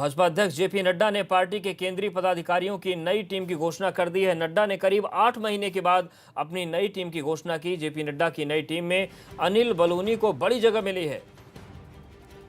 भाजपा अध्यक्ष जेपी नड्डा ने पार्टी के केंद्रीय पदाधिकारियों की नई टीम की घोषणा कर दी है। नड्डा ने करीब 8 महीने के बाद अपनी नई टीम की घोषणा की। जेपी नड्डा की नई टीम में अनिल बलूनी को बड़ी जगह मिली है।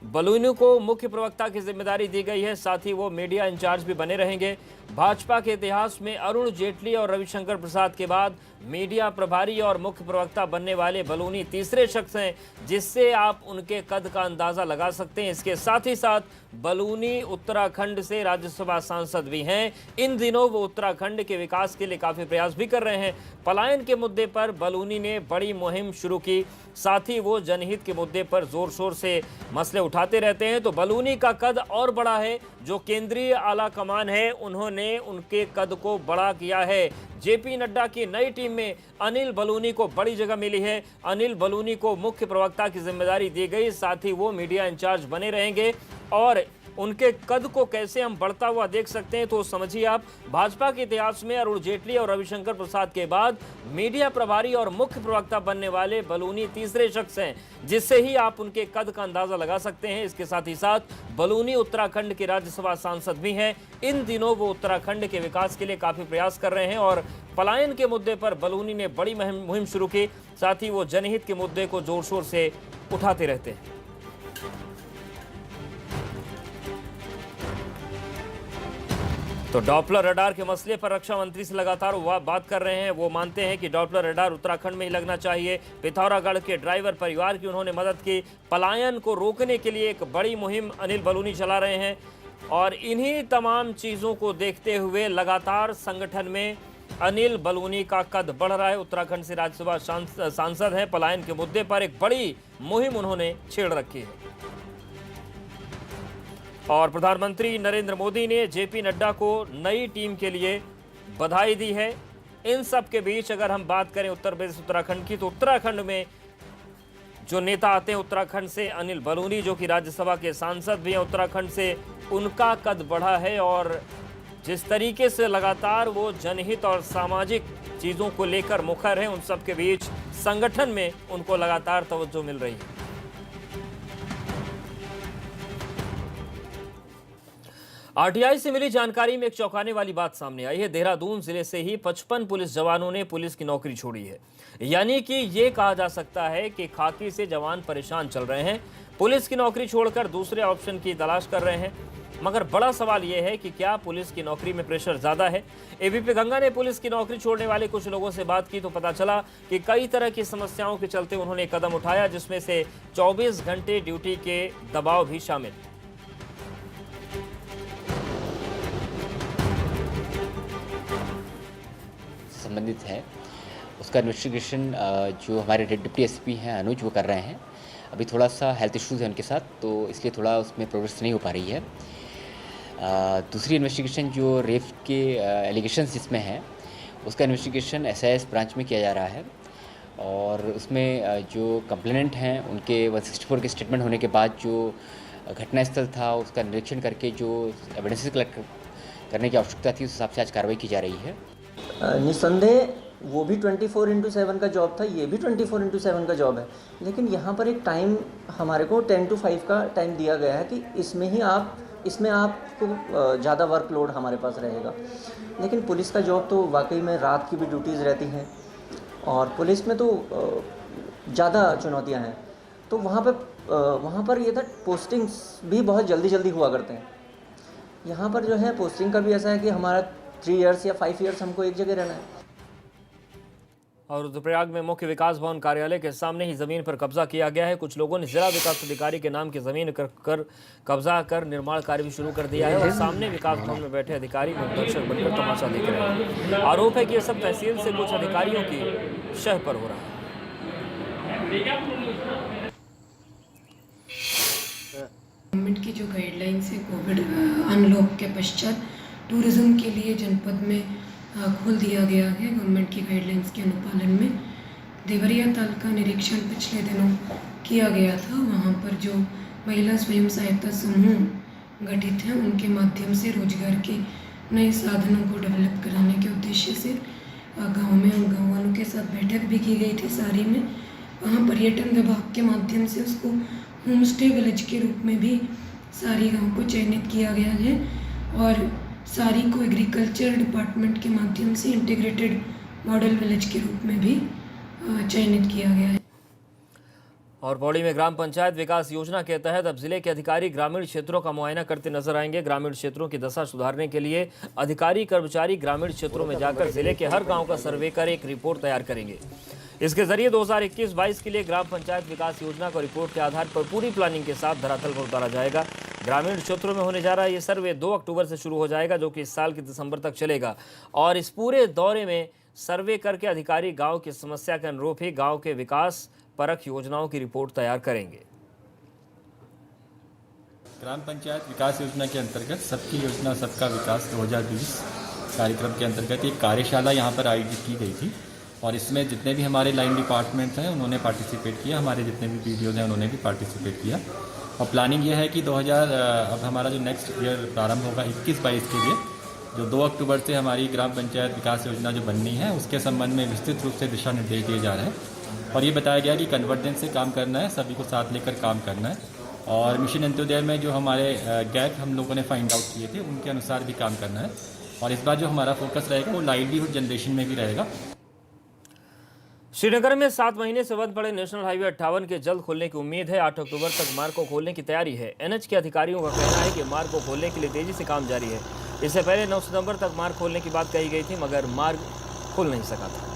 बलूनी को मुख्य प्रवक्ता की जिम्मेदारी दी गई है, साथ ही वो मीडिया इंचार्ज भी बने रहेंगे। भाजपा के इतिहास में अरुण जेटली और रविशंकर प्रसाद के बाद मीडिया प्रभारी और मुख्य प्रवक्ता बनने वाले बलूनी तीसरे शख्स हैं, जिससे आप उनके कद का अंदाजा लगा सकते हैं। इसके साथ ही साथ बलूनी उत्तराखंड से राज्यसभा सांसद भी हैं। इन दिनों वो उत्तराखंड के विकास के लिए काफी प्रयास भी कर रहे हैं। पलायन के मुद्दे पर बलूनी ने बड़ी मुहिम शुरू की, साथ ही वो जनहित के मुद्दे पर जोर शोर से मसले उठाते रहते हैं। तो बलूनी का कद और बड़ा है। जो केंद्रीय आला कमान है, उन्होंने उनके कद को बड़ा किया है। जेपी नड्डा की नई टीम में अनिल बलूनी को बड़ी जगह मिली है। अनिल बलूनी को मुख्य प्रवक्ता की जिम्मेदारी दी गई, साथ ही वो मीडिया इंचार्ज बने रहेंगे। और उनके कद को कैसे हम बढ़ता हुआ देख सकते हैं, तो समझिए आप, भाजपा के इतिहास में अरुण जेटली और रविशंकर प्रसाद के बाद मीडिया प्रभारी और मुख्य प्रवक्ता बनने वाले बलूनी तीसरे शख्स हैं, जिससे ही आप उनके कद का अंदाजा लगा सकते हैं। इसके साथ ही साथ बलूनी उत्तराखंड के राज्यसभा सांसद भी हैं। इन दिनों वो उत्तराखंड के विकास के लिए काफी प्रयास कर रहे हैं और पलायन के मुद्दे पर बलूनी ने बड़ी मुहिम शुरू की, साथ ही वो जनहित के मुद्दे को जोर शोर से उठाते रहते हैं। तो डॉपलर रडार के मसले पर रक्षा मंत्री से लगातार बात कर रहे हैं। वो मानते हैं कि डॉपलर रडार उत्तराखंड में ही लगना चाहिए। पिथौरागढ़ के ड्राइवर परिवार की उन्होंने मदद की। पलायन को रोकने के लिए एक बड़ी मुहिम अनिल बलूनी चला रहे हैं और इन्हीं तमाम चीज़ों को देखते हुए लगातार संगठन में अनिल बलूनी का कद बढ़ रहा है। उत्तराखंड से राज्यसभा सांसद हैं। पलायन के मुद्दे पर एक बड़ी मुहिम उन्होंने छेड़ रखी है और प्रधानमंत्री नरेंद्र मोदी ने जेपी नड्डा को नई टीम के लिए बधाई दी है। इन सब के बीच अगर हम बात करें उत्तर प्रदेश उत्तराखंड की, तो उत्तराखंड में जो नेता आते हैं उत्तराखंड से, अनिल बलूनी जो कि राज्यसभा के सांसद भी हैं उत्तराखंड से, उनका कद बढ़ा है और जिस तरीके से लगातार वो जनहित और सामाजिक चीज़ों को लेकर मुखर हैं, उन सब के बीच संगठन में उनको लगातार तवज्जो मिल रही है। आरटीआई से मिली जानकारी में एक चौंकाने वाली बात सामने आई है। देहरादून जिले से ही 55 पुलिस जवानों ने पुलिस की नौकरी छोड़ी है। यानी कि ये कहा जा सकता है कि खाकी से जवान परेशान चल रहे हैं, पुलिस की नौकरी छोड़कर दूसरे ऑप्शन की तलाश कर रहे हैं। मगर बड़ा सवाल यह है कि क्या पुलिस की नौकरी में प्रेशर ज्यादा है? एबीपी गंगा ने पुलिस की नौकरी छोड़ने वाले कुछ लोगों से बात की तो पता चला कि कई तरह की समस्याओं के चलते उन्होंने कदम उठाया, जिसमें से 24 घंटे ड्यूटी के दबाव भी शामिल। संबंधित है उसका इन्वेस्टिगेशन जो हमारे डिप्टी एसपी हैं अनुज वो कर रहे हैं। अभी थोड़ा सा हेल्थ इश्यूज है उनके साथ, तो इसलिए थोड़ा उसमें प्रोग्रेस नहीं हो पा रही है। दूसरी इन्वेस्टिगेशन जो रेप के एलिगेशंस जिसमें है, उसका इन्वेस्टिगेशन एसआईएस ब्रांच में किया जा रहा है और उसमें जो कंप्लेनेंट हैं उनके 164 के स्टेटमेंट होने के बाद जो घटनास्थल था उसका निरीक्षण करके जो एविडेंसेस कलेक्ट करने की आवश्यकता थी, उस हिसाब से आज कार्रवाई की जा रही है। निस्संदेह वो भी 24/7 का जॉब था, ये भी 24/7 का जॉब है, लेकिन यहाँ पर एक टाइम हमारे को 10 to 5 का टाइम दिया गया है कि इसमें आपको ज़्यादा वर्कलोड हमारे पास रहेगा। लेकिन पुलिस का जॉब तो वाकई में रात की भी ड्यूटीज़ रहती हैं और पुलिस में तो ज़्यादा चुनौतियाँ हैं। तो वहाँ पर ये था, पोस्टिंग्स भी बहुत जल्दी हुआ करते हैं। यहाँ पर जो है पोस्टिंग का भी ऐसा है कि हमारा 3 इयर्स या 5 इयर्स हमको एक जगह रहना है। और रुद्रप्रयाग में मुख्य विकास भवन कार्यालय के सामने ही जमीन पर कब्जा किया गया है। कुछ लोगों ने जिला विकास अधिकारी के नाम की जमीन कब्जा कर निर्माण कार्य भी शुरू कर दिया है और सामने विकास भवन में बैठे अधिकारी दर्शक बनकर तमाशा देख रहे हैं। आरोप है कि यह सब तहसील से कुछ अधिकारियों की शह पर हो रहा है। गवर्नमेंट की जो गाइडलाइंस है कोविड अनलॉक के पश्चात टूरिज्म के लिए जनपद में खोल दिया गया है। गवर्नमेंट की गाइडलाइंस के अनुपालन में देवरिया ताल का निरीक्षण पिछले दिनों किया गया था। वहाँ पर जो महिला स्वयं सहायता समूह गठित हैं, उनके माध्यम से रोजगार के नए साधनों को डेवलप कराने के उद्देश्य से गाँव में गाँव वालों के साथ बैठक भी की गई थी सारी में। वहाँ पर्यटन विभाग के माध्यम से उसको होम स्टे विलेज के रूप में भी सारी गांव को चयनित किया गया है और सारी को एग्रीकल्चर डिपार्टमेंट के माध्यम से इंटीग्रेटेड मॉडल विलेज के रूप में भी चयनित किया गया है। और पौड़ी में ग्राम पंचायत विकास योजना के तहत अब जिले के अधिकारी ग्रामीण क्षेत्रों का मुआयना करते नजर आएंगे। ग्रामीण क्षेत्रों की दशा सुधारने के लिए अधिकारी कर्मचारी ग्रामीण क्षेत्रों में जाकर जिले के हर गांव का सर्वे कर एक रिपोर्ट तैयार करेंगे। इसके जरिए 2021-22 के लिए ग्राम पंचायत विकास योजना को रिपोर्ट के आधार पर पूरी प्लानिंग के साथ धरातल पर उतारा जाएगा। ग्रामीण क्षेत्रों में होने जा रहा ये सर्वे 2 अक्टूबर से शुरू हो जाएगा, जो कि इस साल के दिसंबर तक चलेगा। और इस पूरे दौरे में सर्वे करके अधिकारी गाँव की समस्या के अनुरूप ही गाँव के विकास परख योजनाओं की रिपोर्ट तैयार करेंगे। ग्राम पंचायत विकास योजना के अंतर्गत सबकी योजना सबका विकास 2020 कार्यक्रम के अंतर्गत एक कार्यशाला यहाँ पर आयोजित की गई थी और इसमें जितने भी हमारे लाइन डिपार्टमेंट्स हैं उन्होंने पार्टिसिपेट किया, हमारे जितने भी पीडीओज हैं उन्होंने भी पार्टिसिपेट किया। और प्लानिंग यह है कि अब हमारा जो नेक्स्ट ईयर प्रारंभ होगा 21-22 के लिए, जो 2 अक्टूबर से हमारी ग्राम पंचायत विकास योजना जो बननी है उसके संबंध में विस्तृत रूप से दिशा निर्देश दिए जा रहे हैं और ये बताया गया कि कन्वर्जेंस से काम करना है, सभी को साथ लेकर काम करना है और मिशन अंत्योदय में जो हमारे गैप हम लोगों ने फाइंड आउट किए थे उनके अनुसार भी काम करना है और इस बार जो हमारा फोकस रहेगा वो लाइवलीहुड जनरेशन में भी रहेगा। श्रीनगर में 7 महीने से बंद पड़े नेशनल हाईवे 58 के जल्द खोलने की उम्मीद है। 8 अक्टूबर तक मार्ग को खोलने की तैयारी है। एनएच के अधिकारियों का कहना है कि मार्ग को खोलने के लिए तेजी से काम जारी है। इससे पहले 9 सितंबर तक मार्ग खोलने की बात कही गई थी, मगर मार्ग खुल नहीं सका था।